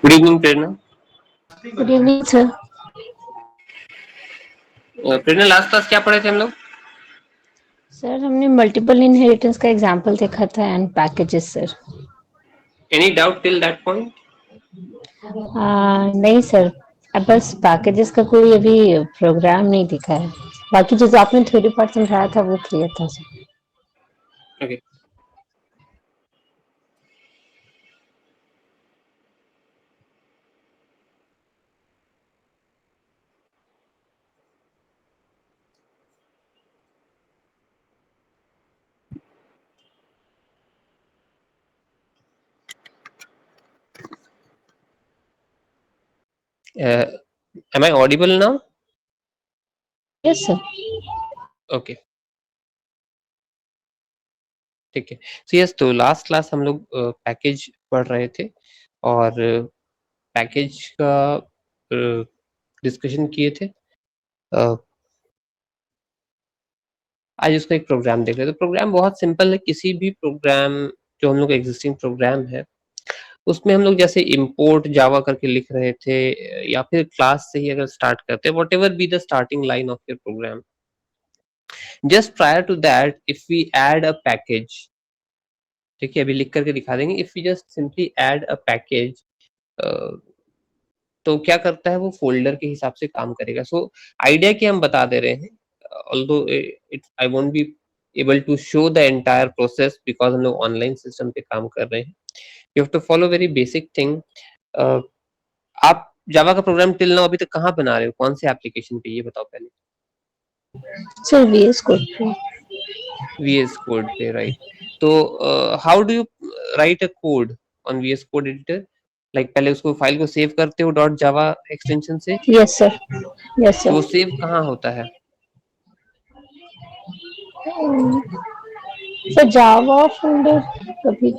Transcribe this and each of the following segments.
Good evening Prerna. Good evening sir. Prerna, last class क्या पढ़े थे हम लोग? सर हमने मल्टीपल इनहेरिटेंस का एग्जांपल देखा था and packages sir. Any doubt till that point? नहीं सर, अब बस पैकेजेस का कोई अभी प्रोग्राम नहीं दिखा है। बाकी जो आपने थ्योरी पार्ट समझाया था वो क्लियर था sir. Okay. am I audible now? Yes sir. Okay, ठीक है। सो यस, तो लास्ट क्लास हम लोग पैकेज पढ़ रहे थे और पैकेज का डिस्कशन किए थे। आज उसका एक प्रोग्राम देख रहे थे। तो प्रोग्राम बहुत सिंपल है। किसी भी प्रोग्राम जो हम लोग एग्जिस्टिंग प्रोग्राम है उसमें हम लोग जैसे इंपोर्ट जावा करके लिख रहे थे या फिर क्लास से ही अगर स्टार्ट करते हैं, whatever be the starting line of your program, just prior to that if we add a package, ठीक है, अभी लिख करके दिखा देंगे। if we just simply add a package, तो क्या करता है वो फोल्डर के हिसाब से काम करेगा। सो आइडिया की हम बता दे रहे हैं, although it I won't be able to show the entire process because हम लोग ऑनलाइन सिस्टम पे काम कर रहे हैं। you have to follow very basic thing। आप जावा का प्रोग्राम टिल नाउ अभी तक कहाँ बना रहे हो, कौन से एप्लीकेशन पे, ये बताओ पहले। सर वीएस कोड पे। VS Code पे, राइट। तो how do you right a code on VS Code editor? Like पहले उसको फाइल को सेव करते हो डॉट जावा एक्सटेंशन से, यस सर। यस तो वो सर। सेव कहाँ होता है? सर जावा फोल्डर कभी।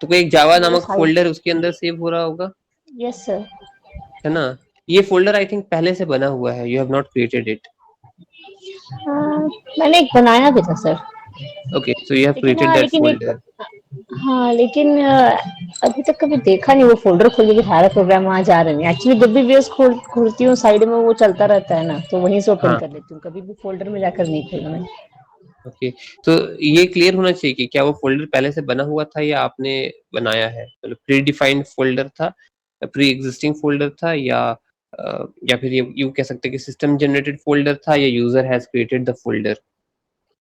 तो कोई एक जावा मेरे नामक साइड। फोल्डर उसके अंदर सेव हो रहा होगा, यस सर। है ना? ये फोल्डर आई थिंक पहले से बना हुआ है, you have not created it. मैंने एक बनाया भी था sir. Okay, so you have लेकिन क्रिएटेड हाँ दैट लेकिन एक फोल्डर। हाँ लेकिन अभी तक कभी देखा नहीं वो फोल्डर खोल के सारा प्रोग्राम वहाँ जा रहे हैं। एक्चुअली जब भी वीएस खोलती हूँ साइड में वो चलता रहता है ना, तो वहीं से ओपन हाँ, कर लेती हूँ। कभी भी फोल्डर में जाकर नहीं खोला मैंने। ओके। तो ये क्लियर होना चाहिए कि क्या वो फोल्डर पहले से बना हुआ था या आपने बनाया है, मतलब प्री डिफाइंड फोल्डर था, प्री एग्जिस्टिंग फोल्डर था, या फिर ये यू कह सकते हैं कि सिस्टम जनरेटेड फोल्डर था, या user has created the folder.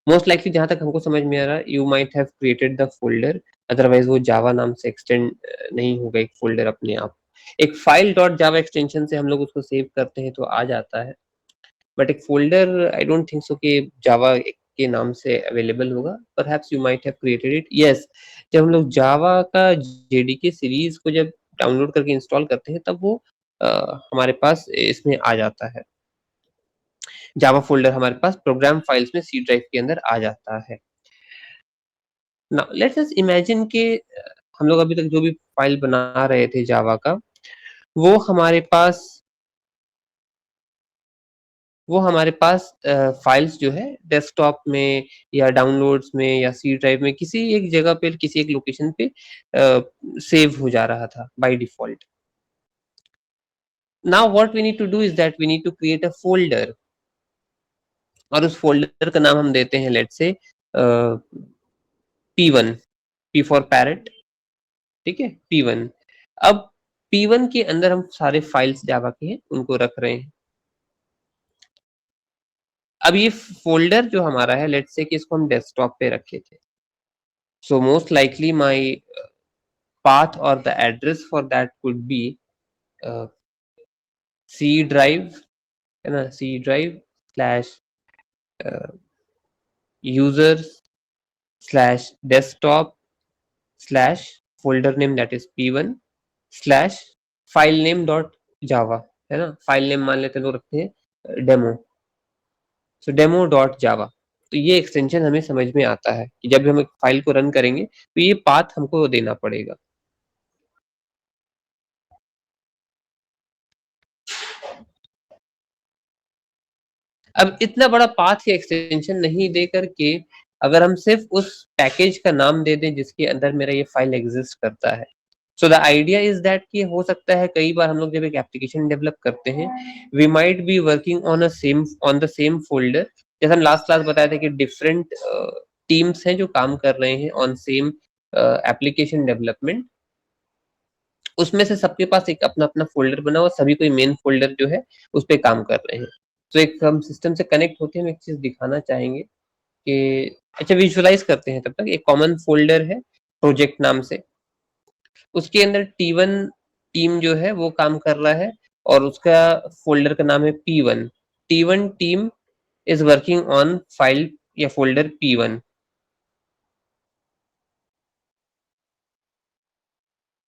Most likely जहां तक हमको समझ में आ रहा है, you might have created the folder, otherwise वो जावा नाम से एक्सटेंड नहीं होगा एक फोल्डर अपने आप। एक फाइल डॉट जावा एक्सटेंशन से हम लोग उसको सेव करते हैं तो आ जाता है, बट एक folder I don't think so कि जावा के नाम से अवेलेबल होगा। Perhaps you might have created it. Yes, जब हम लोग जावा का जेडीके सीरीज को जब डाउनलोड करके इंस्टॉल करते हैं तब वो हमारे पास इसमें आ जाता है। जावा फोल्डर हमारे पास प्रोग्राम फाइल्स में सी ड्राइव के अंदर आ जाता है। नाउ लेट्स अस इमेजिन कि हम लोग अभी तक जो भी फाइल बना रहे थे जावा का, वो हमारे पास वो हमारे पास फाइल्स जो है डेस्कटॉप में या डाउनलोड्स में या सी ड्राइव में किसी एक जगह पे, किसी एक लोकेशन पे सेव हो जा रहा था by default. Now what we need to do is that we need to create a folder, और उस फोल्डर का नाम हम देते हैं let's say P1, P for parrot, ठीक है, P1। अब P1 के अंदर हम सारे फाइल्स जावा के हैं उनको रख रहे हैं। अब ये फोल्डर जो हमारा है, लेट्स से कि इसको हम डेस्कटॉप पे रखे थे, so most likely my path or the address for that could be C drive, है ना, C drive slash users slash desktop slash folder name that is P1 slash file name dot java, है ना, file name मान लेते लोग रखते हैं demo, सो demo dot जावा। तो ये एक्सटेंशन हमें समझ में आता है कि जब हम एक फाइल को रन करेंगे तो ये पाथ हमको देना पड़ेगा। अब इतना बड़ा पाथ या एक्सटेंशन नहीं दे करके अगर हम सिर्फ उस पैकेज का नाम दे दें जिसके अंदर मेरा ये फाइल एग्जिस्ट करता है, so the idea is that कि हो सकता है कई बार हम लोग जब एक एप्लीकेशन डेवलप करते हैं, we might be working on the same folder. जैसे हम लास्ट क्लास बताए थे कि डिफरेंट टीम्स हैं जो काम कर रहे हैं ऑन सेम एप्लीकेशन डेवलपमेंट। उसमें से सबके पास एक अपना अपना फोल्डर बना हुआ, सभी कोई मेन फोल्डर जो है उस पर काम कर रहे हैं। तो एक हम सिस्टम से कनेक्ट होते हैं, हम एक चीज दिखाना चाहेंगे कि अच्छा विजुअलाइज करते हैं। तब तक एक कॉमन फोल्डर है प्रोजेक्ट नाम से, उसके अंदर T1 टीम जो है वो काम कर रहा है और उसका फोल्डर का नाम है P1। T1 team is working on file या फोल्डर P1।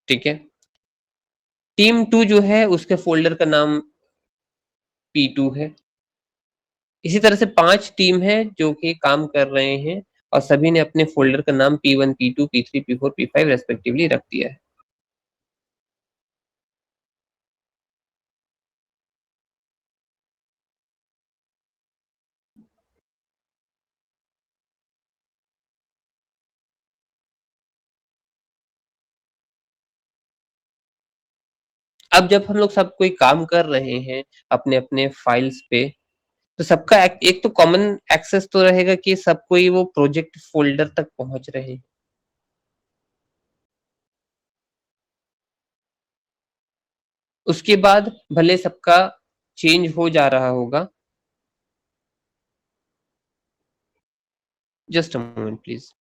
ठीक है। टीम 2 जो है उसके फोल्डर का नाम P2 है। इसी तरह से 5 टीम है जो कि काम कर रहे हैं और सभी ने अपने फोल्डर का नाम P1, P2, P3, P4, P5 respectively रख दिया है। अब जब हम लोग सब कोई काम कर रहे हैं अपने अपने फाइल्स पे, तो सबका एक तो कॉमन एक्सेस तो रहेगा कि सब कोई वो प्रोजेक्ट फोल्डर तक पहुंच रहे हैं। उसके बाद भले सबका चेंज हो जा रहा होगा। Just a moment please.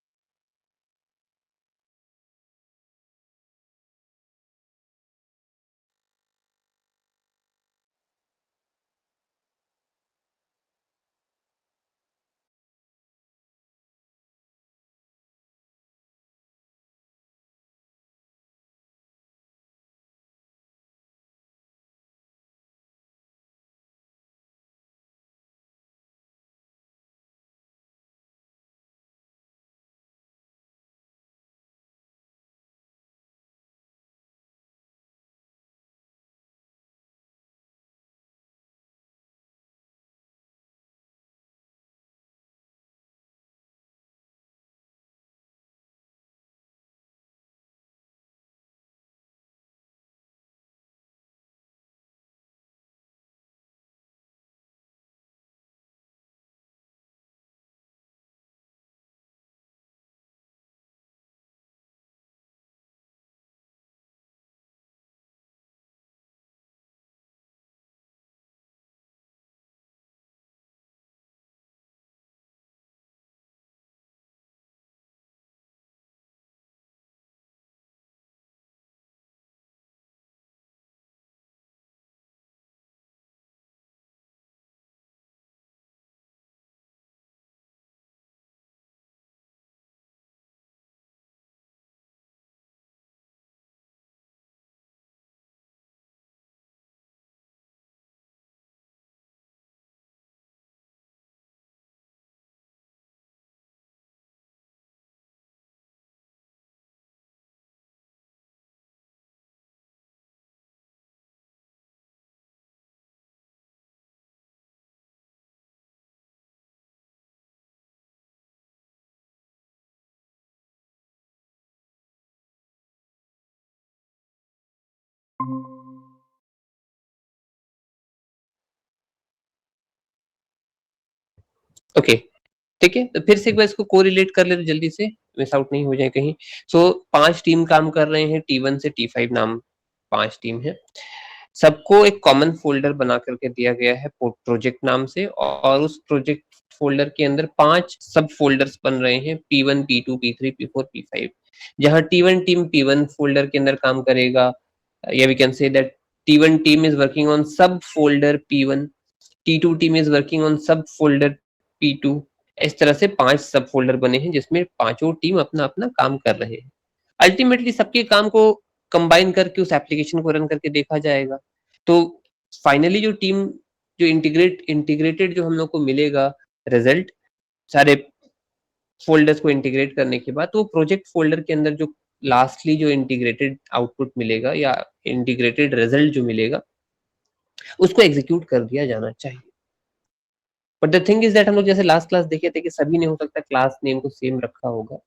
Okay, ठीक है। तो फिर से एक बार इसको कोरिलेट कर लेते जल्दी से, मिस आउट नहीं हो जाए कहीं। सो 5 टीम काम कर रहे हैं, T1 से T5 नाम 5 टीम है। सबको एक कॉमन फोल्डर बना करके दिया गया है प्रोजेक्ट नाम से, और उस प्रोजेक्ट फोल्डर के अंदर 5 सब फोल्डर्स बन रहे हैं P1, P2, P3, P4, P5। जहां T1 टीम P1 फोल्डर के अंदर काम करेगा, या we can say that T1 team is working on sub folder P1, T2 team is working on sub folder P2। इस तरह से 5 सब फोल्डर बने हैं जिसमें पांचों टीम अपना अपना काम कर रहे हैं। अल्टीमेटली सबके काम को कंबाइन करके उस एप्लीकेशन को रन करके देखा जाएगा। तो फाइनली जो टीम, जो इंटीग्रेटेड जो हम लोग को मिलेगा रिजल्ट, सारे फोल्डर्स को इंटीग्रेट करने के बाद, तो प्रोजेक्ट फोल्डर के अंदर जो लास्टली जो इंटीग्रेटेड आउटपुट मिलेगा या इंटीग्रेटेड रिजल्ट जो मिलेगा, उसको एग्जीक्यूट कर दिया जाना चाहिए। But the thing is that हम लोग जैसे लास्ट क्लास देखे थे कि सभी ने हो सकता है क्लास नेम को सेम रखा होगा।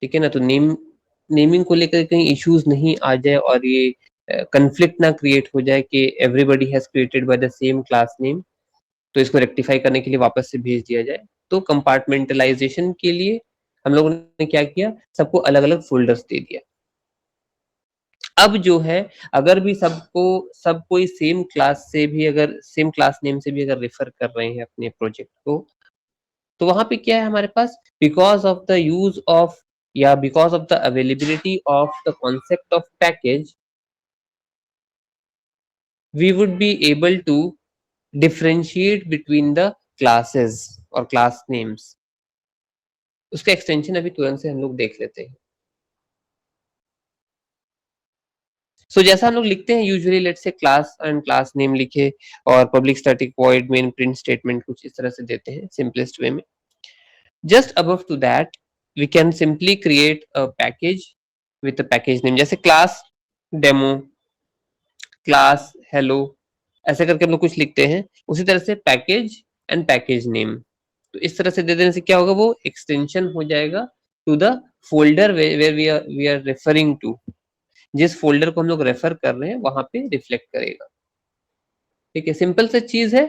ठीक है ना। तो नेम नेमिंग को लेकर कहीं इश्यूज नहीं आ जाए और ये कंफ्लिक्ट ना क्रिएट हो जाए कि everybody has created by the same class name, तो इसको रेक्टिफाई करने के लिए वापस से भेज दिया जाए। तो कंपार्टमेंटलाइजेशन के लिए हम लोगों ने क्या किया, सबको अलग-अलग फ़ोल्डर्स दे दिया। अब जो है, अगर भी सब कोई सेम क्लास से भी अगर सेम क्लास नेम से भी अगर रेफर कर रहे हैं अपने प्रोजेक्ट को, तो वहाँ पे क्या है हमारे पास, because of the use of या because of the availability of the concept of package, we would be able to differentiate between the classes और क्लास नेम्स। उसका एक्सटेंशन अभी तुरंत से हम लोग देख लेते हैं। जैसा हम लोग लिखते हैं usually, let's say class and class name लिखे और public static void main print statement कुछ इस तरह से देते हैं सिंपलेस्ट वे में। Just above to that we can simply create a package with a package name, जैसे क्लास डेमो, क्लास हेलो, ऐसे करके हम लोग कुछ लिखते हैं। उसी तरह से पैकेज एंड पैकेज नेम, तो इस तरह से दे देने से क्या होगा, वो एक्सटेंशन हो जाएगा to the folder where we are referring to. जिस फोल्डर को हम लोग रेफर कर रहे हैं वहां पे रिफ्लेक्ट करेगा। ठीक है, सिंपल सा चीज है।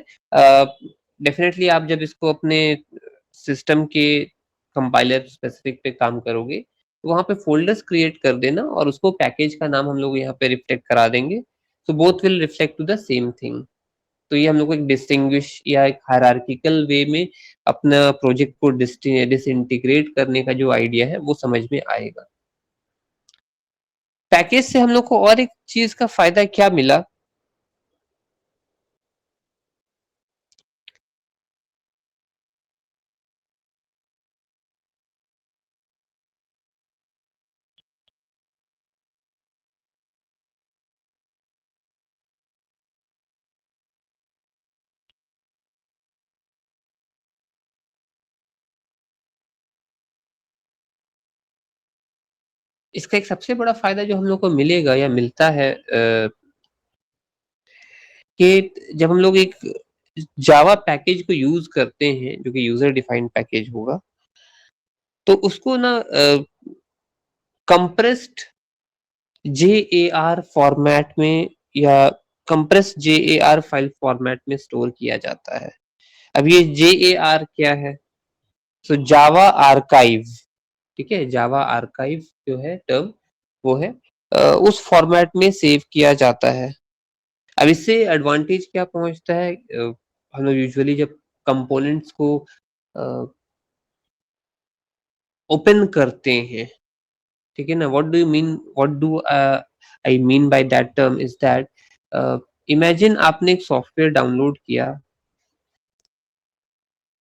डेफिनेटली आप जब इसको अपने सिस्टम के कंपाइलर स्पेसिफिक पे काम करोगे तो वहां पे फोल्डर्स क्रिएट कर देना और उसको पैकेज का नाम हम लोग यहाँ पे रिफ्लेक्ट करा देंगे, तो both will reflect to the same thing. तो ये हम लोग को एक डिस्टिंग्विश या एक हायरार्किकल वे में अपना प्रोजेक्ट को डिसइंटीग्रेट करने का जो आइडिया है वो समझ में आएगा। पैकेज से हम लोग को और एक चीज का फायदा क्या मिला, इसका एक सबसे बड़ा फायदा जो हम लोग को मिलेगा या मिलता है कि जब हम लोग एक जावा पैकेज को यूज करते हैं जो कि यूजर डिफाइंड पैकेज होगा, तो उसको ना कंप्रेस्ड JAR फॉर्मेट में या कंप्रेस्ड JAR फाइल फॉर्मेट में स्टोर किया जाता है। अब ये JAR क्या है, तो जावा आर्काइव, ठीक है, जावा आर्काइव जो है टर्म वो है उस फॉर्मेट में सेव किया जाता है। अब इससे एडवांटेज क्या पहुंचता है, हम लोग यूजुअली जब कंपोनेंट्स को ओपन करते हैं, ठीक है ना, what do I mean by that term is that, imagine आपने एक सॉफ्टवेयर डाउनलोड किया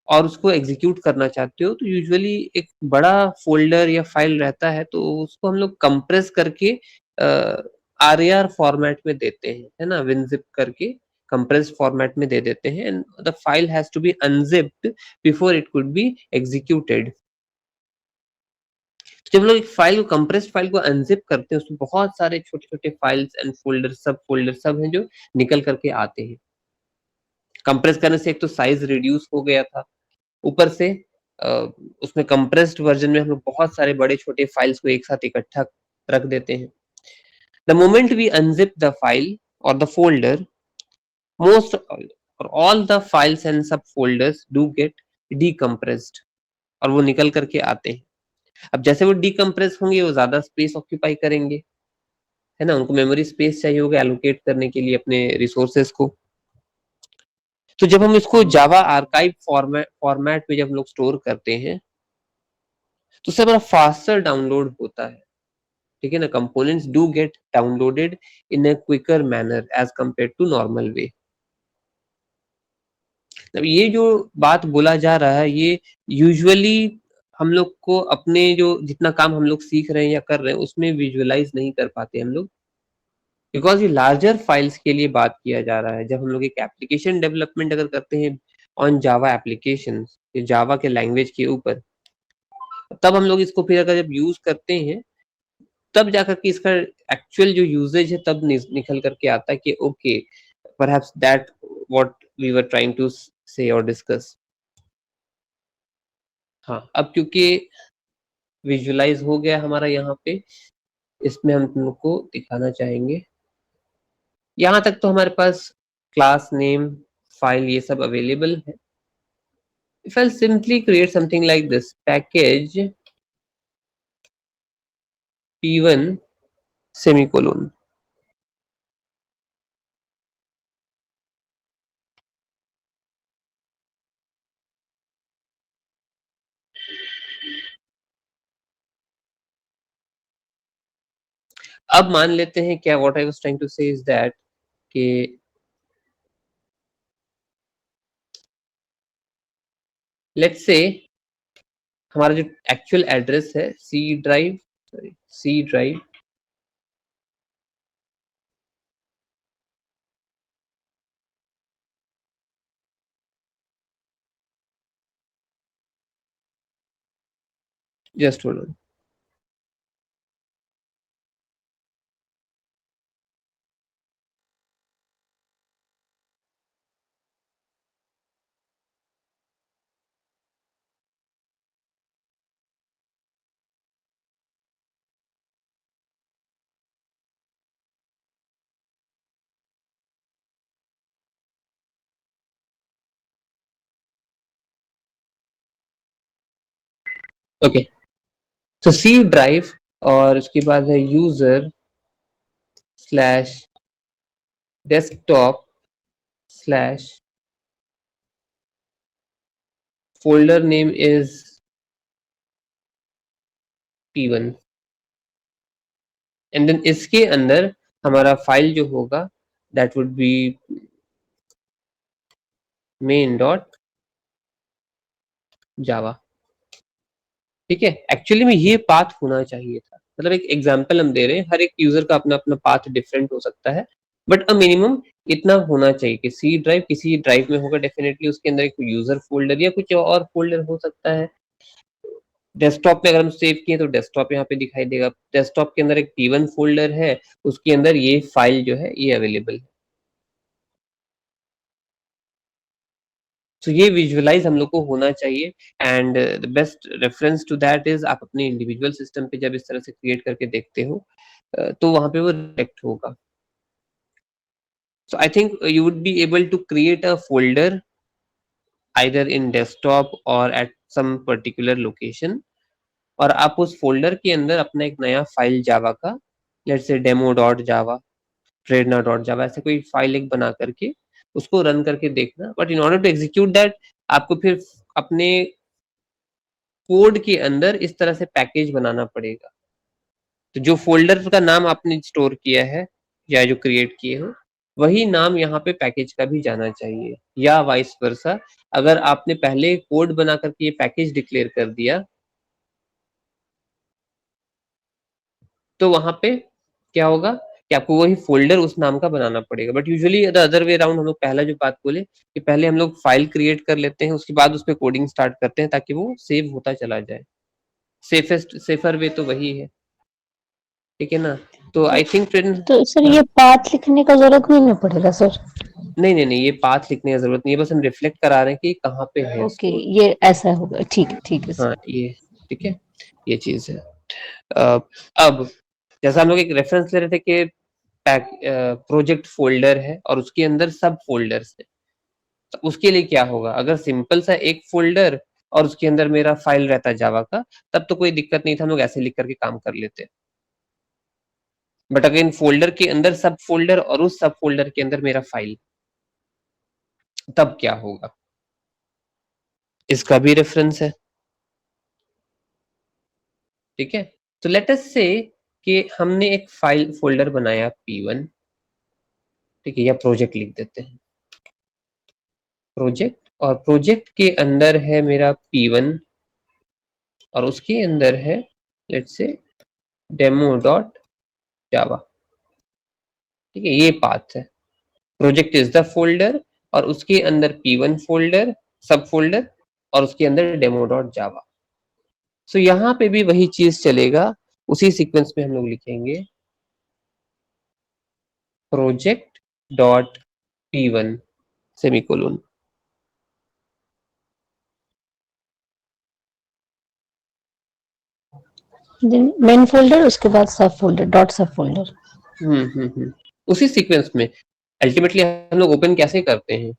और उसको एग्जीक्यूट करना चाहते हो, तो यूजुअली एक बड़ा फोल्डर या फाइल रहता है, तो उसको हम लोग कंप्रेस करके RAR फॉर्मेट में देते हैं, है ना, विनजिप करके कंप्रेस्ड फॉर्मेट में दे देते हैं and the file has to be unzipped before it could be executed. जब लोग एक फाइल को कंप्रेस्ड फाइल को अनजिप करते हैं, उसमें बहुत सारे छोटे-छोटे फाइल्स एंड फोल्डर सब हैं जो निकल करके आते हैं। कंप्रेस करने से एक तो साइज रिड्यूस हो गया था, ऊपर से अ, उसमें कंप्रेस्ड वर्जन में हम लोग बहुत सारे बड़े-छोटे फाइल्स को एक साथ इकट्ठा रख देते हैं। The moment we unzip the file or the folder, most or all the files and subfolders do get decompressed और वो निकल करके आते हैं। अब जैसे वो डिकम्प्रेस होंगे वो ज्यादा स्पेस ऑक्यूपाई करेंगे, है ना, उनको मेमोरी स्पेस चाहिए होगा एलोकेट करने के लिए अपने रिसोर्सेस को। तो जब हम इसको जावा आर्काइव फॉर्मेट में जब हम लोग स्टोर करते हैं तो उससे बड़ा फास्टर डाउनलोड होता है, ठीक है ना, components do get downloaded in a quicker manner as compare to normal way. अब ये जो बात बोला जा रहा है ये यूजुअली हम लोग को अपने जो जितना काम हम लोग सीख रहे हैं या कर रहे हैं उसमें विजुअलाइज नहीं कर पाते हम लोग, बिकॉज ये लार्जर फाइल्स के लिए बात किया जा रहा है। जब हम लोग एक एप्लीकेशन डेवलपमेंट अगर करते हैं ऑन जावा एप्लीकेशन, जावा के लैंग्वेज के ऊपर, तब हम लोग इसको फिर अगर जब यूज करते हैं तब जाकर के इसका एक्चुअल जो यूजेज है तब निकल करके आता है कि okay perhaps that what we were trying to say और डिस्कस। हाँ, अब क्योंकि विजुअलाइज हो गया हमारा यहाँ पे। इसमें हम तुम लोग को दिखाना चाहेंगे। यहाँ तक तो हमारे पास क्लास नेम, फाइल ये सब अवेलेबल है। If I'll simply create something like this, package p1 semicolon, अब मान लेते हैं क्या, what I was trying to say is that कि let's say हमारा जो एक्चुअल एड्रेस है C drive just hold on. Okay, तो सी ड्राइव और उसके बाद है user slash desktop slash folder name is p1 and then इसके अंदर हमारा फाइल जो होगा that would be main dot Java. ठीक है, एक्चुअली में ये पाथ होना चाहिए था, मतलब एक एग्जांपल हम दे रहे हैं, हर एक यूजर का अपना अपना पाथ डिफरेंट हो सकता है, बट अ मिनिमम इतना होना चाहिए कि सी ड्राइव किसी ड्राइव में होगा डेफिनेटली, उसके अंदर एक यूजर फोल्डर या कुछ और फोल्डर हो सकता है। डेस्कटॉप में अगर हम सेव किए तो डेस्कटॉप यहाँ पे दिखाई देगा, डेस्कटॉप के अंदर एक p1 फोल्डर है, उसके अंदर ये फाइल जो है ये अवेलेबल है। तो ये विजुअलाइज हम लोग को होना चाहिए and the best reference to that is आप अपने इंडिविजुअल सिस्टम पे जब इस तरह से क्रिएट करके देखते हो तो वहां पे वो रिफ्लेक्ट होगा। So I think you would be able to create a folder either in desktop और एट सम पर्टिकुलर लोकेशन, और आप उस फोल्डर के अंदर अपना एक नया फाइल जावा का, let's say demo dot Java, Prerna dot जावा, ऐसे कोई फाइल एक बना करके उसको रन करके देखना। But in order to execute that आपको फिर अपने कोड के अंदर इस तरह से पैकेज बनाना पड़ेगा। तो जो फोल्डर का नाम आपने स्टोर किया है या जो क्रिएट किए हो वही नाम यहाँ पे पैकेज का भी जाना चाहिए, या वाइस वर्सा। अगर आपने पहले कोड बना करके ये पैकेज डिक्लेयर कर दिया तो वहां पे क्या होगा कि आपको वही फोल्डर उस नाम का बनाना पड़ेगा। But usually the other way around, हम लोग पहला जो बात बोले कि पहले हम लोग फाइल क्रिएट कर लेते हैं, उसके बाद उस पर कोडिंग स्टार्ट करते हैं ताकि वो सेव होता चला जाए। सेफर वे तो वही है, ठीक है ना। तो आई थिंक फ्रेंड, तो सर हाँ, ये पाथ लिखने का जरूरत नहीं पड़ेगा सर? नहीं, ये पाथ लिखने की जरूरत नहीं है, बस हम रिफ्लेक्ट करा रहे हैं कि कहाँ पे है ओके, स्टोर। ये ऐसा होगा, ठीक है हाँ सर। ये ठीक है, ये चीज है। अ, अब जैसा हम लोग एक रेफरेंस ले रहे थे कि प्रोजेक्ट फोल्डर है और उसके अंदर सब फोल्डर्स है, तो उसके लिए क्या होगा, अगर सिंपल सा एक फोल्डर और उसके अंदर मेरा फाइल रहता जावा का, तब तो कोई दिक्कत नहीं था, हम लोग ऐसे लिख करके काम कर लेते। बट अगर इन फोल्डर के अंदर सब फोल्डर और उस सब फोल्डर के अंदर मेरा फाइल, तब क्या होगा, इसका भी रेफरेंस है। ठीक है, तो लेट अस से कि हमने एक फाइल फोल्डर बनाया p1, ठीक है, या प्रोजेक्ट लिख देते हैं, प्रोजेक्ट, और प्रोजेक्ट के अंदर है मेरा p1 और उसके अंदर है let's say demo dot Java. ठीक है, ये पाथ है, प्रोजेक्ट इज द फोल्डर और उसके अंदर p1 फोल्डर, सब फोल्डर, और उसके अंदर डेमो डॉट जावा। सो यहाँ पे भी वही चीज चलेगा, उसी सीक्वेंस में हम लोग लिखेंगे project dot p1 semicolon. Then main folder, उसके बाद sub folder, dot sub folder. उसी सीक्वेंस में अल्टीमेटली हम लोग ओपन कैसे करते हैं,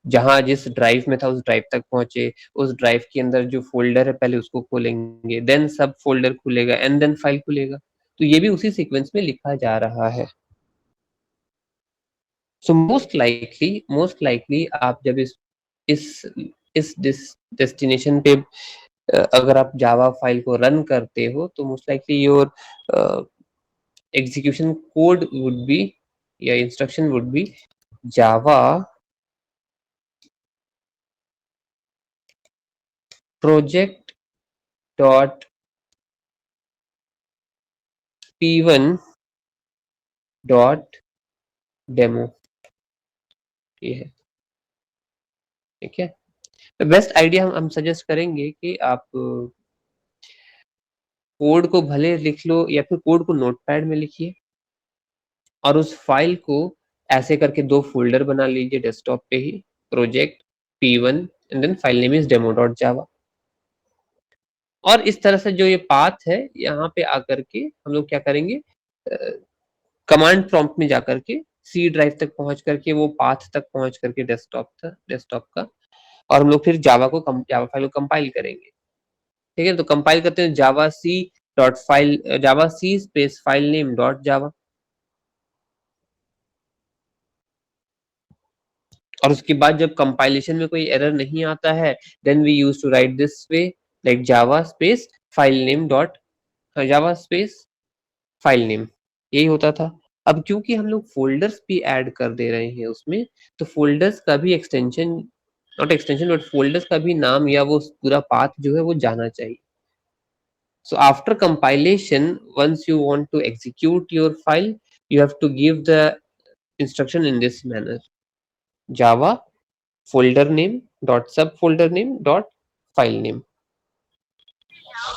जहां जिस ड्राइव में था उस ड्राइव तक पहुंचे, उस ड्राइव के अंदर जो फोल्डर है पहले उसको खोलेंगे, देन सब फोल्डर खुलेगा एंड देन फाइल खुलेगा। तो ये भी उसी सीक्वेंस में लिखा जा रहा है। सो मोस्ट लाइकली आप जब इस इस डेस्टिनेशन पे अगर आप जावा फाइल को रन करते हो तो most likely your execution code would be या instruction would be Java project dot p1 dot demo, ये है। ठीक है, तो बेस्ट आइडिया हम सजेस्ट करेंगे कि आप कोड को भले लिख लो या फिर कोड को नोटपैड में लिखिए और उस फाइल को ऐसे करके 2 फोल्डर बना लीजिए डेस्कटॉप पे ही, project p1 and then file name is demo dot Java. और इस तरह से जो ये पाथ है यहाँ पे आकर के हम लोग क्या करेंगे, कमांड प्रॉम्प्ट में जाकर के सी ड्राइव तक पहुंच करके वो पाथ तक पहुंच करके डेस्कटॉप का, और हम लोग फिर जावा फाइल को कंपाइल करेंगे। ठीक है, तो कंपाइल करते हैं Java C space file name dot Java, और उसके बाद जब कंपाइलेशन में कोई एरर नहीं आता है then we use to write this way, like Java space file name dot Java space file name, यही होता था। अब क्योंकि हम लोग फोल्डर्स भी ऐड कर दे रहे हैं उसमें, तो फोल्डर्स का भी extension, not extension but folders का भी नाम या वो पूरा पाथ जो है वो जाना चाहिए। So after compilation, once you want to execute your file, you have to give the instruction in this manner: Java folder name dot subfolder name dot file name.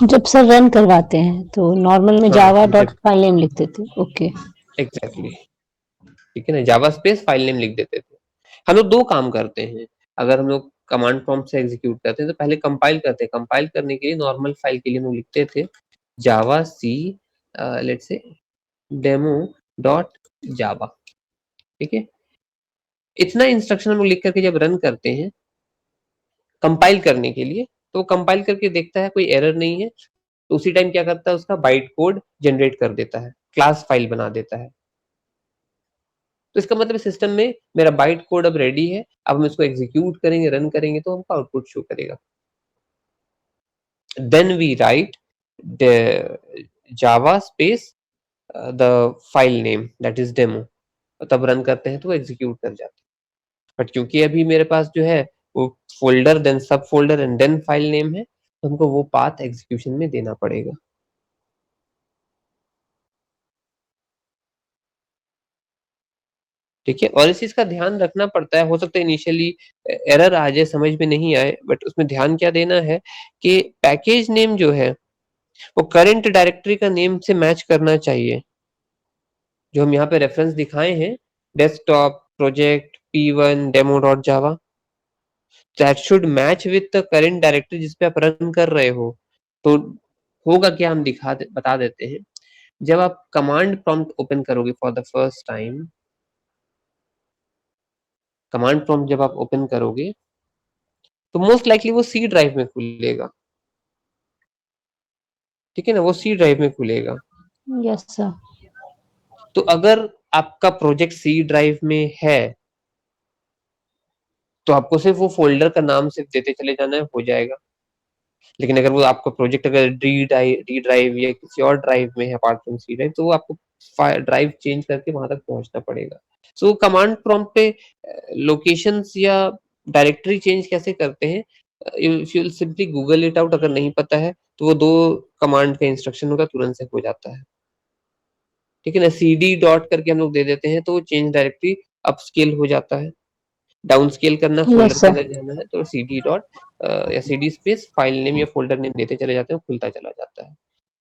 जब सर रन करवाते हैं तो normal में हाँ, Java dot जब file name लिखते थे। Okay. Exactly, ठीक है ना, जावा स्पेस फाइल नेम लिख देते थे। हम लोग 2 काम करते हैं, अगर हम लोग कमांड प्रॉम्प्ट से एग्जीक्यूट करते हैं तो पहले कंपाइल करते हैं। कंपाइल करने के लिए नॉर्मल फाइल के लिए हम लोग लिखते थे Java C let's say demo dot Java. ठीक है, इतना इंस्ट्रक्शन हम लोग लिख करके जब रन करते हैं कंपाइल करने के लिए, तो कंपाइल करके देखता है कोई एरर नहीं है, तो उसी टाइम क्या करता है उसका बाइट कोड जनरेट कर देता है, क्लास फाइल बना देता है। तो इसका मतलब सिस्टम में मेरा बाइट कोड अब रेडी है, अब हम इसको एग्जीक्यूट करेंगे, रन करेंगे तो हमको आउटपुट शो करेगा। Then we write the Java space the file name that is demo, तब रन करते हैं तो एग्जीक्यूट कर जाता है। बट क्योंकि अभी मेरे पास जो है वो folder then sub folder and then file name है, तो हमको वो पाथ एग्जीक्यूशन में देना पड़ेगा। ठीक है, और इस चीज का ध्यान रखना पड़ता है, हो सकता है इनिशियली एरर आ जाए, समझ में नहीं आए, बट उसमें ध्यान क्या देना है कि पैकेज नेम जो है वो करंट डायरेक्टरी का नेम से मैच करना चाहिए। जो हम यहाँ पे रेफरेंस दिखाए हैं, desktop project p1 demo dot Java, that should match with the current directory जिस पे आप रन कर रहे हो। तो होगा क्या, हम बता देते हैं। जब आप कमांड प्रॉम्प्ट ओपन करोगे for the first time, command prompt जब आप ओपन करोगे तो मोस्ट लाइकली वो सी ड्राइव में खुलेगा। ठीक है ना, वो सी ड्राइव में खुलेगा। Yes sir. तो अगर आपका प्रोजेक्ट सी ड्राइव में है तो आपको सिर्फ वो फोल्डर का नाम सिर्फ देते चले जाना है, हो जाएगा। लेकिन अगर वो आपका प्रोजेक्ट अगर डी ड्राइव या किसी और ड्राइव में है अपार्ट फ्रॉम सी ड्राइव, तो वो आपको ड्राइव चेंज करके वहां तक पहुंचना पड़ेगा। सो कमांड प्रॉम्प्ट पे लोकेशंस या डायरेक्टरी चेंज कैसे करते हैं, if you simply Google it out, अगर नहीं पता है तो वो 2 कमांड का इंस्ट्रक्शन होगा, तुरंत से हो जाता है। ठीक है ना, cd डॉट करके हम लोग दे देते हैं तो वो चेंज डायरेक्टरी अप स्केल हो जाता है। डाउन स्केल करना, फोल्डर यस के सर। अंदर जाना है तो cd डॉट या cd स्पेस फाइल नेम या फोल्डर नेम देते चले जाते हैं, खुलता चला जाता है।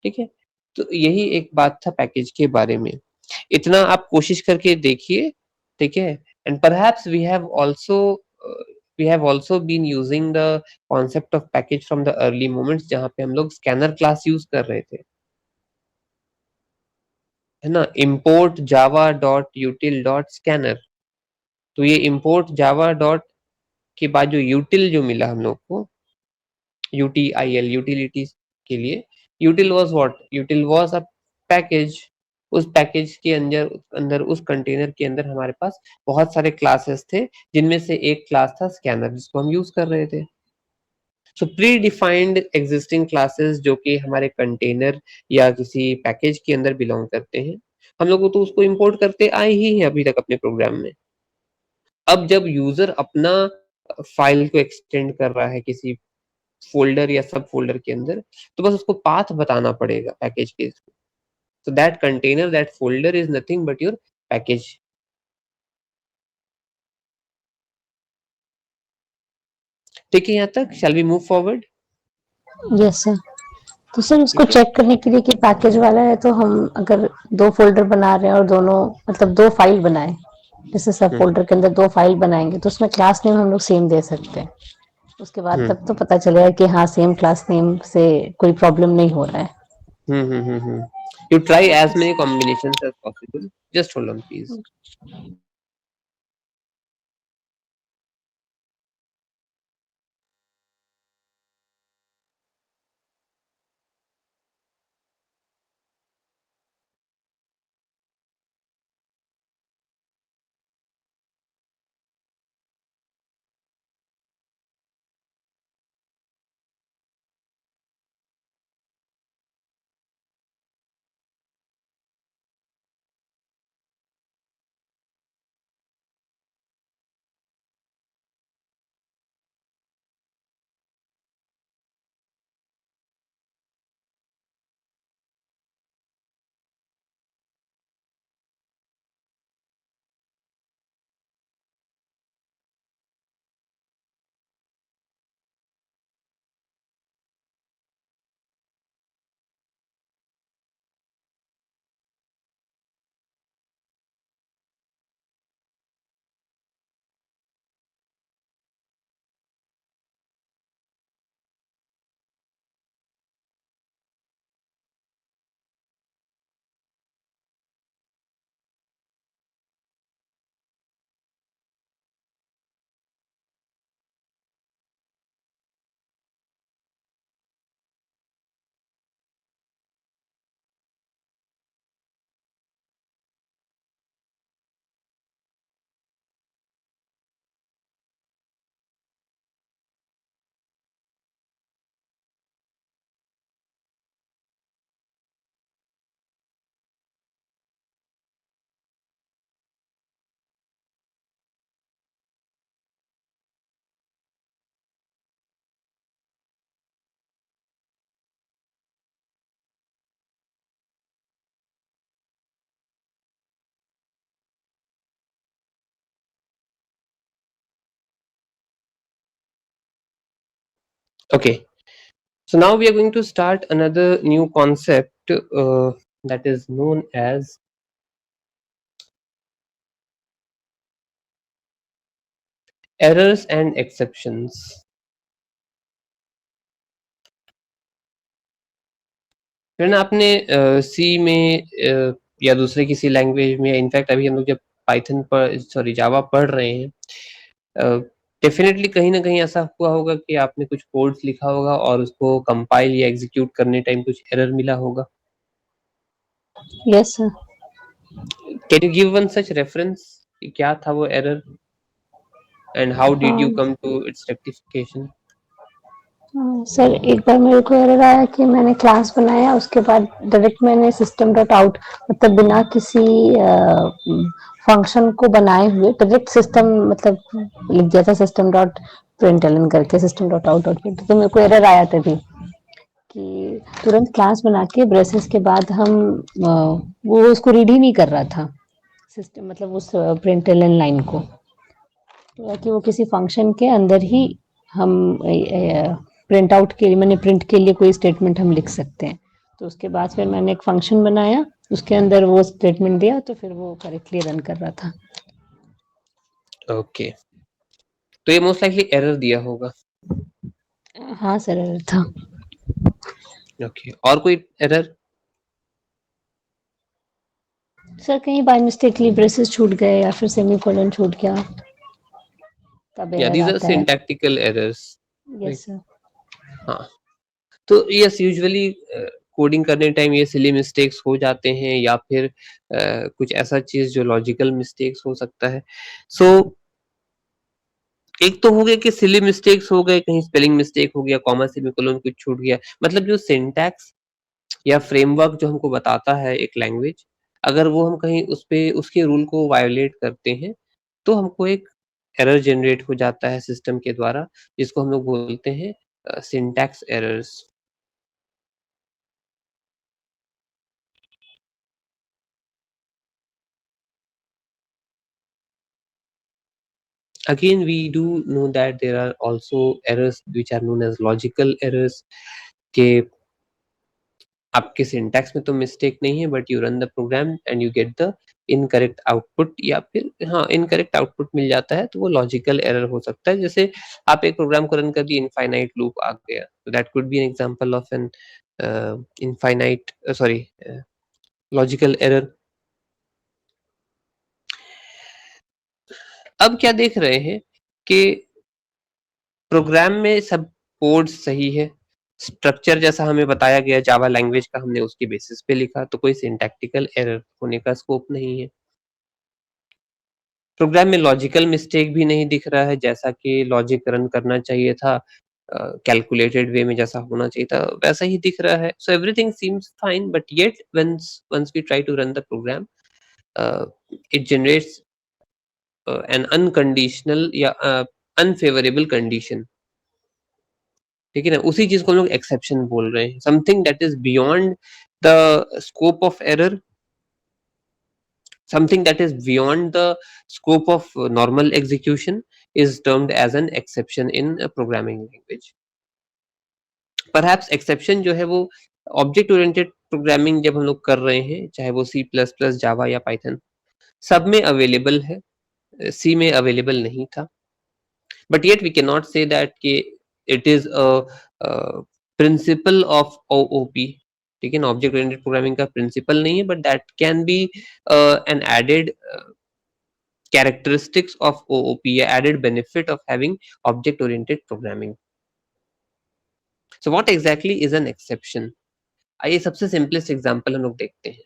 ठीक है, तो यही एक बात था पैकेज के बारे में। इतना आप कोशिश करके देखिए। ठीक है, and perhaps we have also been using the concept of package from the early moments, जहां पे हम लोग स्कैनर क्लास यूज कर रहे थे। है ना, import java.util.scanner। तो ये import java डॉट के बाद जो util जो मिला हम लोग को, util utilities के लिए, util was what, util was a package। उस पैकेज के अंदर अंदर उस कंटेनर के अंदर हमारे पास बहुत सारे क्लासेस थे, जिनमें से एक क्लास था स्कैनर, जिसको हम यूज कर रहे थे। सो प्री डिफाइंड एग्जिस्टिंग क्लासेस जो कि हमारे कंटेनर या किसी पैकेज के अंदर बिलोंग करते हैं, हम लोग तो उसको इंपोर्ट करते आए ही हैं अभी तक अपने प्रोग्राम में। अब जब यूजर अपना फाइल को एक्सटेंड कर रहा है किसी फोल्डर या सब फोल्डर के अंदर, तो बस उसको पाथ बताना पड़ेगा पैकेज के। So that container, that folder is nothing but your package. ठीक है यहाँ तक? Shall we move forward? Yes sir. तो सर उसको ठीक है। चेक करने के लिए कि पैकेज वाला है, तो हम अगर 2 फ़ोल्डर बना रहे हैं और दोनों मतलब 2 फ़ाइल बनाएँ, जैसे सब हम्म फ़ोल्डर के अंदर 2 फ़ाइल बनाएँगे, तो उसमें क्लास नेम हम लोग सेम दे सकते हैं। उसके बाद हम्म तब तो पता चलेगा कि हाँ, सेम क्लास नेम से कोई प्रॉब्लम नहीं हो रहा है। You try as many combinations as possible. Just hold on, please. Okay. So now we are going to start another new concept that is known as errors and exceptions. फिर ना आपने सी में या दूसरे किसी लैंग्वेज में, इनफैक्ट अभी हम लोग जब पाइथन पर सॉरी जावा पढ़ रहे हैं, डेफिनेटली कहीं ना कहीं ऐसा हुआ होगा कि आपने कुछ कोड्स लिखा होगा और उसको कंपाइल या एग्जीक्यूट करने टाइम कुछ एरर मिला होगा। Yes sir. Can you give one such reference कि क्या था वो error and how did you come to its rectification? Sir एक बार मेरे को एरर आया कि मैंने क्लास बनाया, उसके बाद डायरेक्ट मैंने सिस्टम डॉट आउट मतलब बिना किसी फंक्शन को बनाए हुए डायरेक्ट सिस्टम मतलब लिख दिया था सिस्टम डॉट प्रिंटलन करके system dot out dot print. तो मेरे को एरर आया तभी कि तुरंत क्लास बना के ब्रेसेस के बाद हम वो उसको रीड ही नहीं कर रहा था सिस्टम, मतलब उस प्रिंटलन लाइन को, कि वो किसी फंक्शन के अंदर ही हम प्रिंट आउट के लिए मैंने प्रिंट के लिए कोई स्टेटमेंट हम लिख सकते हैं। तो उसके बाद फिर मैंने एक फंक्शन बनाया, उसके अंदर वो स्टेटमेंट दिया, तो फिर वो करेक्टली रन कर रहा था। ओके, तो ये मोस्ट लाइकली एरर दिया होगा। हाँ सर एरर था। ओके, और कोई एरर? सर कहीं बाय मिस्टेकली ब्रेसेस छूट गए या फिर सेमीकोलन छूट गया, तब या एरर दीज आर आता है। Syntactical errors, yes right? Sir. हाँ, तो यस यूजुअली कोडिंग करने टाइम ये सिली मिस्टेक्स हो जाते हैं, या फिर कुछ ऐसा चीज जो लॉजिकल मिस्टेक्स हो सकता है। सो एक तो हो गया कि सिली मिस्टेक्स हो गए, कहीं स्पेलिंग मिस्टेक हो गया, कॉमा सेमीकोलन कुछ छूट गया, मतलब जो सिंटैक्स या फ्रेमवर्क जो हमको बताता है एक लैंग्वेज, अगर वो हम कहीं उस पे उसके रूल को वायोलेट करते हैं, तो हमको एक एरर जनरेट हो जाता है सिस्टम के द्वारा, जिसको हम लोग बोलते हैं syntax errors. Again, we do know that there are also errors which are known as logical errors, के आपके सिंटैक्स में तो मिस्टेक नहीं है, but you run the program and you get the incorrect output, या फिर हाँ इनकरेक्ट आउटपुट मिल जाता है, तो वो लॉजिकल एरर हो सकता है। जैसे आप एक प्रोग्राम को रन कर दिए, इनफाइनाइट लूप आ गया, तो that could be an example of an infinite sorry logical error. अब क्या देख रहे हैं कि प्रोग्राम में सब कोड सही है, स्ट्रक्चर जैसा हमें बताया गया जावा लैंग्वेज का, हमने उसके बेसिस पे लिखा, तो कोई सिंटैक्टिकल एरर होने का स्कोप नहीं है। प्रोग्राम में लॉजिकल मिस्टेक भी नहीं दिख रहा है, जैसा कि लॉजिक रन करना चाहिए था, कैलकुलेटेड वे में जैसा होना चाहिए था वैसा ही दिख रहा है। So everything seems fine, but yet once we try to run the program, it generates an unconditional या अनफेवरेबल कंडीशन। ठीक है ना, उसी चीज को हम लोग एक्सेप्शन बोल रहे हैं, something that is beyond the scope of error, something that is beyond the scope of normal execution is termed as an exception in a programming language. Perhaps exception जो है वो ऑब्जेक्ट ओरिएंटेड प्रोग्रामिंग जब हम लोग कर रहे हैं, चाहे वो सी प्लस प्लस, जावा या पाइथन, सब में अवेलेबल है, सी में अवेलेबल नहीं था, but yet we can not say that कि it is a principle of OOP. ठीक है ना, ऑब्जेक्ट ओरिएंटेड प्रोग्रामिंग का प्रिंसिपल नहीं है, but that can be an added characteristics of OOP, added benefit of having object oriented programming. So what exactly is an exception? आइए सबसे simplest example हम लोग देखते हैं।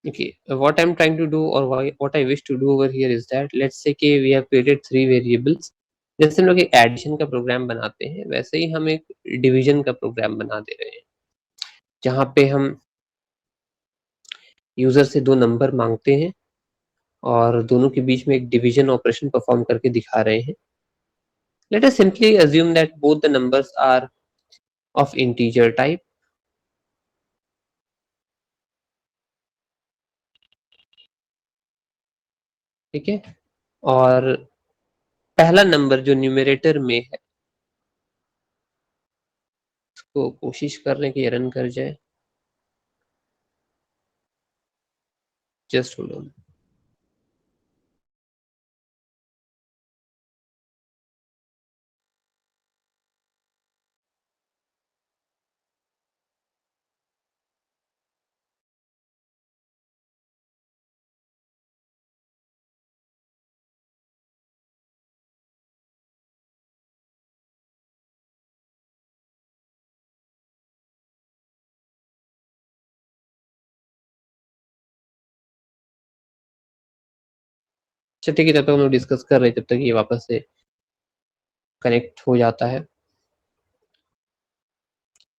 Okay, what I'm trying to do, or what I wish to do over here is that let's say कि we have created 3 variables. जैसे हम लोग एक एडिशन का प्रोग्राम बनाते हैं, वैसे ही हम एक डिवीजन का प्रोग्राम बना दे रहे हैं, जहाँ पे हम यूजर से 2 नंबर मांगते हैं और दोनों के बीच में एक डिवीजन ऑपरेशन परफॉर्म करके दिखा रहे हैं। Let us simply assume that both the numbers are of integer type. ठीक है, और पहला नंबर जो न्यूमरेटर में है, उसको कोशिश कर रहे हैं कि रन कर जाए। Just hold on. अच्छा ठीक है, जब तक हम लोग डिस्कस कर रहे हैं, जब तक ये वापस से कनेक्ट हो जाता है।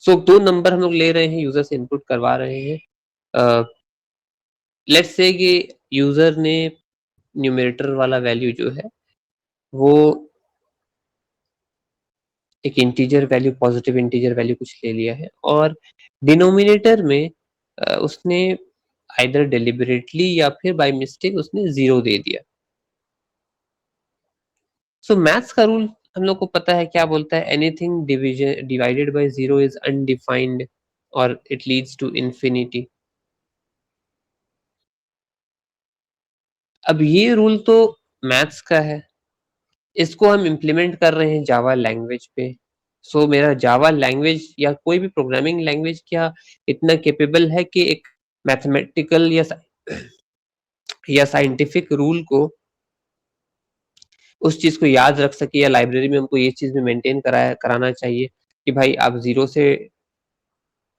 सो 2 नंबर हम लोग ले रहे हैं, यूजर से इनपुट करवा रहे हैं। लेट्स से कि यूजर ने न्यूमरेटर वाला वैल्यू जो है वो एक integer value, positive integer value कुछ ले लिया है, और डिनोमिनेटर में उसने आइदर डेलिबरेटली या फिर बाय मिस्टेक उसने 0 दे दिया। सो मैथ्स का रूल हम लोग को पता है क्या बोलता है, anything division divided by 0 is undefined और इट लीड्स टू इंफिनिटी। अब ये रूल तो मैथ्स का है, इसको हम इम्प्लीमेंट कर रहे हैं जावा लैंग्वेज पे। सो मेरा जावा लैंग्वेज या कोई भी प्रोग्रामिंग लैंग्वेज क्या इतना कैपेबल है कि एक मैथमेटिकल या साइंटिफिक रूल को, उस चीज को याद रख सके, या लाइब्रेरी में हमको ये चीज भी मेंटेन कराना चाहिए कि भाई आप 0 से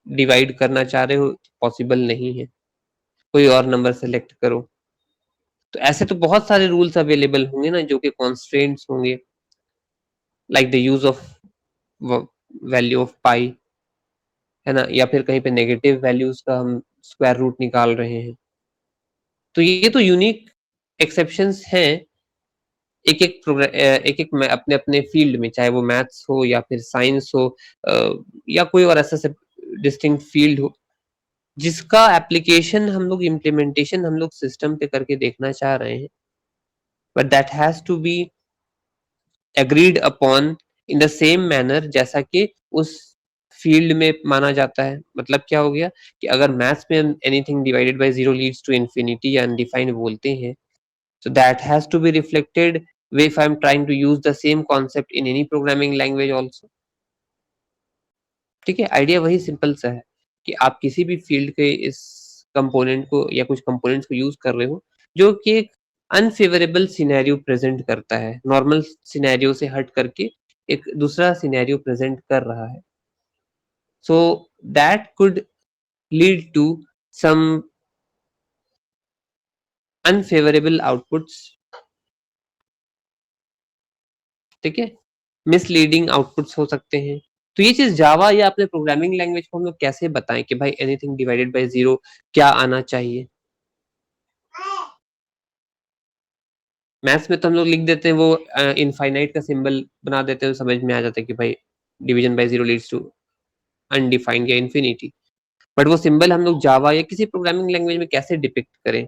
डिवाइड करना चाह रहे हो, पॉसिबल नहीं है, कोई और नंबर सेलेक्ट करो। तो ऐसे तो बहुत सारे रूल्स अवेलेबल होंगे ना जो कि कॉन्स्ट्रेंट्स होंगे, like the use of value of pi, है ना, या फिर कहीं पे नेगेटिव वैल्यूज का हम स्क्वायर रूट निकाल रहे हैं। तो ये तो यूनिक एक्सेप्शंस हैं एक एक अपने अपने फील्ड में, चाहे वो मैथ्स हो या फिर साइंस हो, या कोई और ऐसा डिस्टिंक्ट फील्ड हो जिसका एप्लीकेशन हम लोग, इम्प्लीमेंटेशन हम लोग सिस्टम पे करके देखना चाह रहे हैं, but that has to be agreed upon in the same manner जैसा कि उस फील्ड में माना जाता है। मतलब क्या हो गया कि अगर मैथ्स में anything divided by 0 leads to infinity या अनडिफाइंड बोलते हैं, so that has to be reflected if I'm trying to use the same concept in any programming language also। ठीक है, आइडिया वही सिंपल सा है कि आप किसी भी फील्ड के इस कंपोनेंट को या कुछ कंपोनेंट्स को यूज कर रहे हो जो कि एक अनफेवरेबल सिनेरियो प्रेजेंट करता है, नॉर्मल सिनेरियो से हट करके एक दूसरा सिनेरियो प्रेजेंट कर रहा है। So that could lead to some unfavourable outputs. ठीक है, मिसलीडिंग आउटपुट्स हो सकते हैं। तो ये चीज जावा या अपने प्रोग्रामिंग लैंग्वेज को हम लोग कैसे बताएं कि भाई एनीथिंग डिवाइडेड बाय 0 क्या आना चाहिए। मैथ्स में तो हम लोग लिख देते हैं वो इनफाइनाइट का सिंबल बना देते हैं, तो समझ में आ जाता है कि भाई division by 0 leads to undefined या इंफिनिटी। बट वो सिंबल हम लोग जावा या किसी प्रोग्रामिंग लैंग्वेज में कैसे डिपिक्ट करें।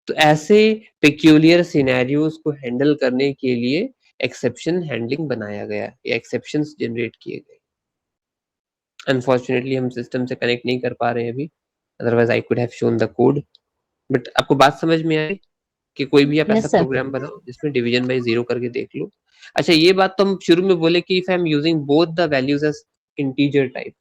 तो ऐसे पेक्यूलियर सिनेरियोज को हैंडल करने के लिए एक्सेप्शन हैंडलिंग बनाया गया या एक्सेप्शंस जनरेट किए गए। अनफॉर्चुनेटली हम सिस्टम से कनेक्ट नहीं कर पा रहे हैं अभी, otherwise I could have shown the code. But आपको बात समझ में आई कि कोई भी आप ऐसा यस सर। प्रोग्राम बनाओ जिसमें डिवीजन बाय 0 करके देख लो। अच्छा, ये बात तो हम शुरू में बोले कि if I am using both the values as integer type,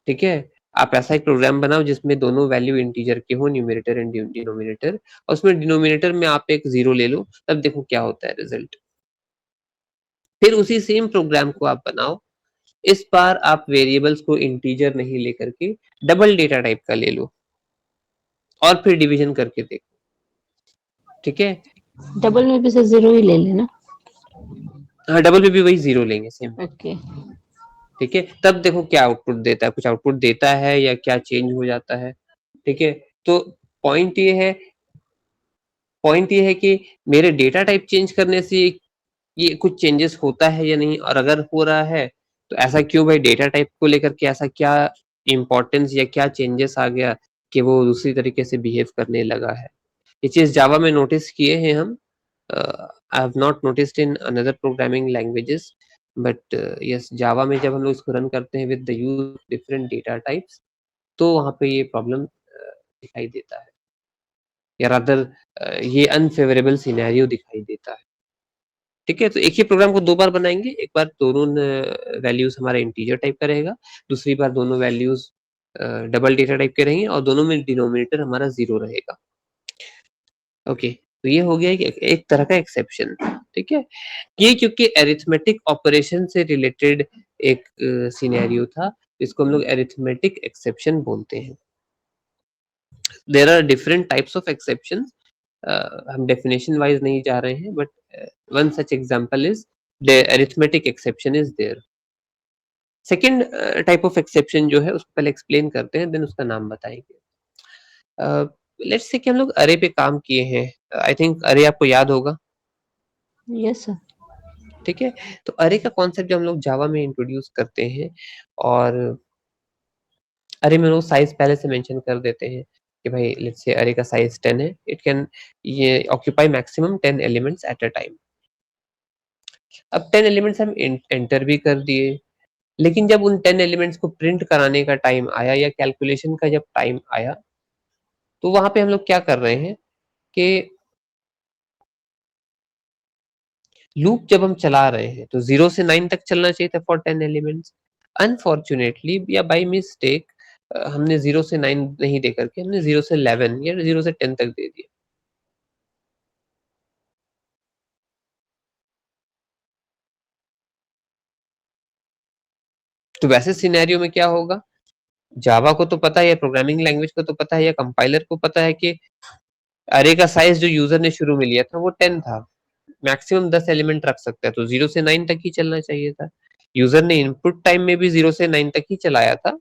ठीक है, आप ऐसा एक प्रोग्राम बनाओ जिसमें दोनों वैल्यू इंटीजर के हो, न्यूमरेटर एंड डिनोमिनेटर, और उसमें डिनोमिनेटर में आप एक 0 ले लो, तब देखो क्या होता है रिजल्ट। फिर उसी सेम प्रोग्राम को आप बनाओ, इस बार आप वेरिएबल्स को इंटीजर नहीं लेकर के डबल डेटा टाइप का ले लो और फिर डिवीजन करके देखो। ठीक है, डबल में भी से 0 ही ले लेना। हाँ, डबल में भी वही 0 लेंगे सेम। ओके। ठीक है, तब देखो क्या आउटपुट देता है, कुछ आउटपुट देता है या क्या चेंज हो जाता है। ठीक है, तो पॉइंट ये है कि मेरे डेटा टाइप चेंज करने से ये कुछ चेंजेस होता है या नहीं, और अगर हो रहा है तो ऐसा क्यों, भाई डेटा टाइप को लेकर के ऐसा क्या इम्पोर्टेंस या क्या चेंजेस आ गया कि वो दूसरी तरीके से बिहेव करने लगा है। ये चीज जावा में नोटिस किए हैं हम, I have not noticed in another programming languages, but yes, Java में जब हम लोग इसको रन करते हैं with the use different data types, तो वहां पे ये प्रॉब्लम दिखाई देता है, या रादर ये अनफेवरेबल सिनेरियो दिखाई देता है। ठीक है, तो एक ही प्रोग्राम को 2 बार बनाएंगे, एक बार दोनों वैल्यूज हमारा इंटीजर टाइप का रहेगा, दूसरी बार दोनों वैल्यूज डबल डेटा टाइप के रहेंगे, और दोनों में डिनोमिनेटर हमारा 0 रहेगा। ओके, तो ये हो गया एक तरह का एक्सेप्शन। ठीक है, ये क्योंकि अरिथमेटिक ऑपरेशन से रिलेटेड एक सिनेरियो था, इसको हम लोग अरिथमेटिक एक्सेप्शन बोलते हैं। There are different types of exceptions, हम डेफिनेशन वाइज नहीं जा रहे हैं, but one such example is the arithmetic exception is there. Second type of exception जो है उसको पहले एक्सप्लेन करते हैं, देन उसका नाम बताएंगे। लेट्स से कि हम लोग अरे पे काम किए हैं, आई थिंक अरे आपको याद होगा, यस सर। ठीक है। तो अरे का कॉन्सेप्ट जो हम लोग जावा में इंट्रोड्यूस करते हैं, और अरे में वो साइज पहले से मेंशन कर देते हैं कि भाई लेट्स से अरे का साइज 10 है, इट कैन ये occupy maximum 10 elements at a time. अब 10 एलिमेंट्स हम एंटर भी कर दिए, लेकिन जब उन 10 एलिमेंट्स को प्रिंट कराने का टाइम आया या कैलकुलेशन का जब टाइम आया, तो वहां पे हम लोग क्या कर रहे हैं कि लूप जब हम चला रहे हैं तो 0 से 9 तक चलना चाहिए था फॉर 10 एलिमेंट्स। अनफॉर्चुनेटली या बाय मिस्टेक हमने 0 से 9 नहीं दे करके हमने 0 से 11 या 0 से 10 तक दे दिया। तो वैसे सिनेरियो में क्या होगा, जावा को तो पता है या प्रोग्रामिंग लैंग्वेज को तो पता है या कंपाइलर को पता है कि अरे का साइज जो यूजर ने शुरू में लिया था वो 10 था, मैक्सिमम 10 एलिमेंट रख सकता है, तो 0 से 9 तक ही चलना चाहिए था। यूजर ने इनपुट टाइम में भी 0 से 9 तक ही चलाया था,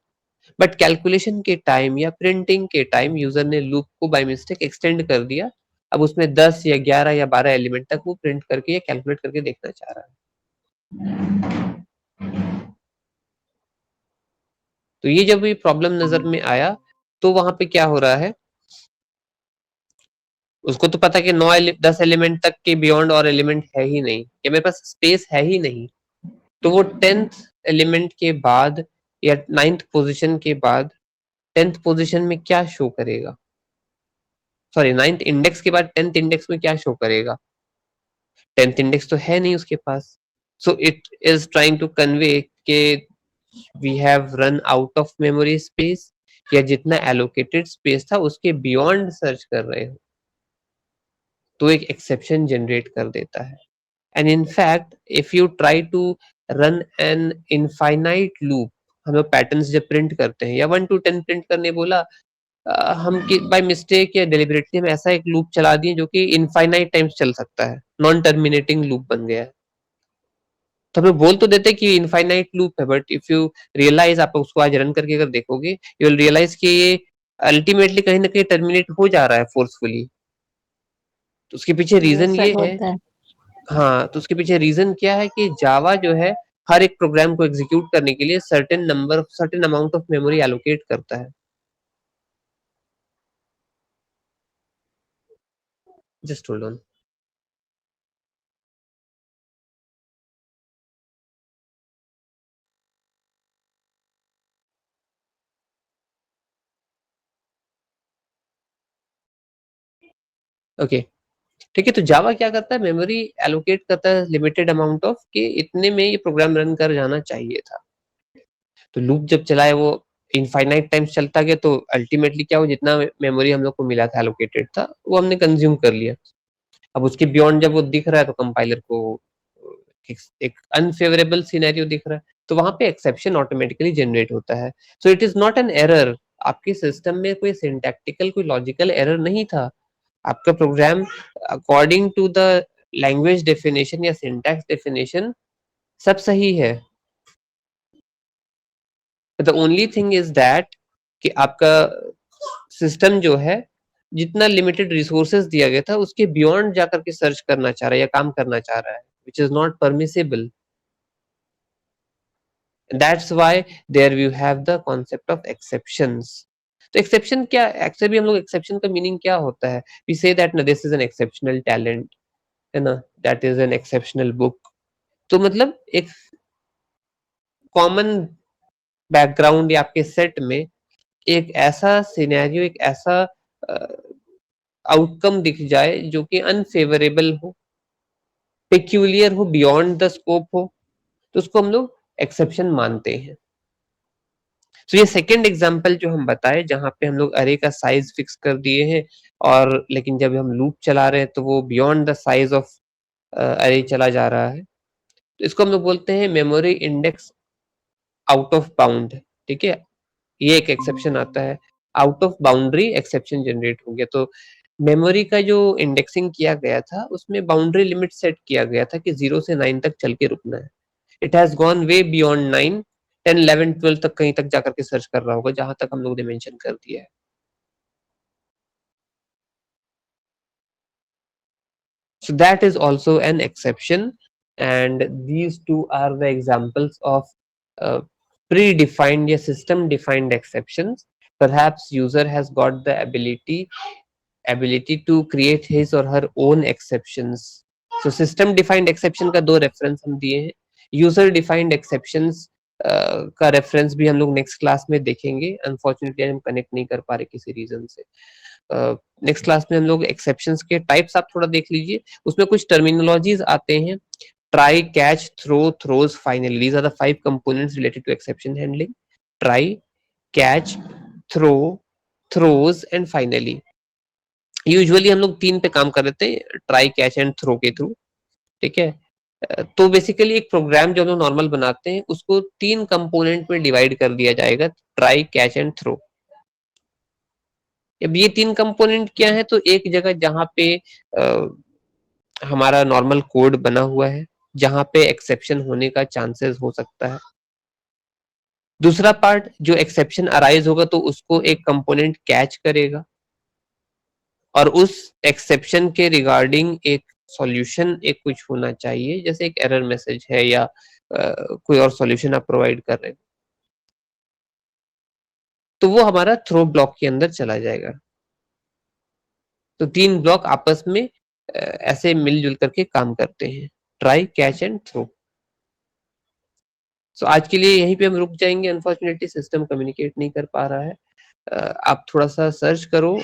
बट कैलकुलेशन के टाइम या प्रिंटिंग के टाइम यूजर ने लूप को बाय मिस्टेक एक्सटेंड कर दिया। अब उसमें 10 या 11 या 12 एलिमेंट तक वो प्रिंट करके या कैलकुलेट करके देखना चाह रहा है। तो ये जब ये प्रॉब्लम नजर में आया, तो वहां पे क्या हो रहा है, उसको तो पता कि 10 एलिमेंट तक के बियॉन्ड और एलिमेंट है ही नहीं, कि मेरे पास स्पेस है ही नहीं। तो वो 10th एलिमेंट के बाद या 9th पोजीशन के बाद 10th पोजीशन में क्या शो करेगा, सॉरी 9th इंडेक्स के बाद 10th इंडेक्स में क्या शो करेगा, 10th इंडेक्स तो है नहीं उसके पास। So it is trying to convey के we have run out of memory space, या जितना एलोकेटेड स्पेस था उसके बियॉन्ड सर्च कर रहे हो, तो एक एक्सेप्शन जनरेट कर देता है। And in fact if you try to run an infinite loop, हम लोग पैटर्न्स जब प्रिंट करते हैं या 1 to 10 प्रिंट करने बोला, हम बाय मिस्टेक या डेलिबरेटली हम ऐसा एक लूप चला दिए जो कि इनफाइनाइट टाइम्स चल सकता है, नॉन टर्मिनेटिंग लूप बन गया है। तो हम लोग बोल तो देते कि इनफाइनाइट लूप है, बट इफ यू रियलाइज, आप उसको आज रन करके अगर देखोगे, यू विल रियलाइज कि ये अल्टीमेटली कहीं ना कहीं टर्मिनेट हो जा रहा है फोर्सफुली। तो उसके पीछे रीजन यस ये सर, है, होता है। हाँ, तो उसके पीछे रीजन क्या है कि जावा जो है हर एक प्रोग्राम को एग्जीक्यूट करने के लिए certain amount of memory allocate करता है। Just hold on. ओके, ठीक है। तो जावा क्या करता है, मेमोरी एलोकेट करता है लिमिटेड अमाउंट ऑफ, कि इतने में ये प्रोग्राम रन कर जाना चाहिए था। तो लूप जब चलाए वो इनफाइनाइट टाइम्स चलता गया, तो अल्टीमेटली क्या हो, जितना मेमोरी हम लोग को मिला था एलोकेटेड था वो हमने कंज्यूम कर लिया। अब उसके बियॉन्ड जब वो दिख रहा है तो कंपाइलर को एक अनफेवरेबल सिनेरियो दिख रहा है, तो वहां पे एक्सेप्शन ऑटोमेटिकली जनरेट होता है। So it is not an error, आपके सिस्टम में कोई सिंटैक्टिकल कोई लॉजिकल एरर नहीं था, आपका program according to the language definition या सिंटैक्स डेफिनेशन सब सही है। The only thing is that कि आपका सिस्टम जो है जितना लिमिटेड रिसोर्सेज दिया गया था उसके बियॉन्ड जाकर के सर्च करना चाह रहा है या काम करना चाह रहा है, which is not permissible. That's why there you have the concept of exceptions. तो एक्सेप्शन क्या, एक्चुअली हम लोग एक्सेप्शन का मीनिंग क्या होता है, वी से दैट ना this is an exceptional talent, है ना, that is an exceptional book. तो मतलब एक कॉमन बैकग्राउंड या आपके सेट में एक ऐसा सिनेरियो, एक ऐसा आउटकम दिख जाए जो कि अनफेवरेबल हो, पेक्यूलियर हो, बियॉन्ड द स्कोप हो, तो उसको हम लोग एक्सेप्शन मानते हैं। तो ये सेकंड एग्जांपल जो हम बताए जहां पे हम लोग अरे का साइज फिक्स कर दिए हैं, और लेकिन जब हम लूप चला रहे हैं तो वो बियॉन्ड द साइज ऑफ अरे चला जा रहा है, तो इसको हम लोग बोलते हैं memory index out of bound. ठीक है, ये एक एक्सेप्शन आता है। Out of boundary exception generate हो गया। तो मेमोरी का जो इंडेक्सिंग किया गया था उसमें बाउंड्री लिमिट सेट किया गया था कि 0 से 9 तक चल के रुकना है। It has gone way beyond 9, 10, 11, 12 तक कहीं तक जाकर के सर्च कर रहा होगा, जहां तक हम लोग ने मेंशन कर दिया है। So that is also an exception, and these two are the examples of predefined या system defined exceptions. Perhaps user has got the ability to create his or her own exceptions. So system defined exception का दो reference हम दिए हैं, user defined exceptions का reference भी हम लोग नेक्स्ट क्लास में देखेंगे। अनफॉर्चुनेटली हम कनेक्ट नहीं कर पा रहे किसी रीजन से। नेक्स्ट क्लास में हम लोग एक्सेप्शंस के टाइप्स आप थोड़ा देख लीजिए, उसमें कुछ टर्मिनोलॉजीज आते हैं, try, catch, throw, throws, finally. These are the 5 components related to exception handling. Try, catch, throw, throws and finally. Usually हम लोग 3 पे काम कर रहे थे, ट्राई, कैच एंड थ्रो के थ्रू, ठीक है। तो बेसिकली एक प्रोग्राम जो हम लोग नॉर्मल बनाते हैं उसको 3 कंपोनेंट में डिवाइड कर दिया जाएगा, ट्राई, कैच एंड थ्रो। अब ये 3 कंपोनेंट क्या है, तो एक जगह जहां पे हमारा नॉर्मल कोड बना हुआ है, जहां पे एक्सेप्शन होने का चांसेस हो सकता है। दूसरा पार्ट जो एक्सेप्शन अराइज होगा तो उसको एक कंपोनेंट कैच करेगा और उस एक्सेप्शन के रिगार्डिंग एक सॉल्यूशन एक कुछ होना चाहिए, जैसे एक एरर मैसेज है या कोई और सॉल्यूशन आप प्रोवाइड कर रहे हैं, तो वो हमारा थ्रो ब्लॉक के अंदर चला जाएगा। तो 3 ब्लॉक आपस में ऐसे मिलजुल करके काम करते हैं, ट्राई, कैच एंड थ्रो। सो आज के लिए यहीं पे हम रुक जाएंगे। अनफॉर्चुनेटली सिस्टम कम्युनिकेट नहीं कर पा रहा है। आप थोड़ा सा सर्च करो,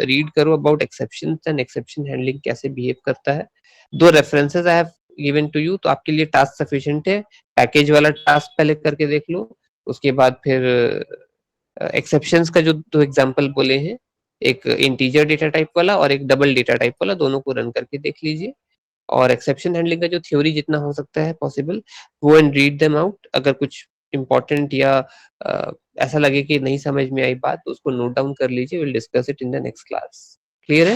रीड करो about exceptions and exception handling कैसे बिहेव करता है। 2 references I have given to you, तो आपके लिए टास्क सफिशिएंट है। पैकेज वाला टास्क पहले करके देख लो, उसके बाद फिर एक्सेप्शंस का जो 2 एग्जांपल बोले हैं, एक इंटीजर डेटा टाइप वाला और एक डबल डेटा टाइप वाला, दोनों को रन करके देख लीजिए। और एक्सेप्शन हैंडलिंग का जो थ्योरी जितना हो सकता है possible, go and read them out. अगर कुछ इंपॉर्टेंट या ऐसा लगे कि नहीं समझ में आई बात तो उसको नोट डाउन कर लीजिए। Will discuss it in the next class. Clear है?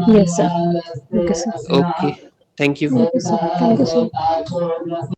Yes sir. Okay sir. Okay, thank you. Thank you sir.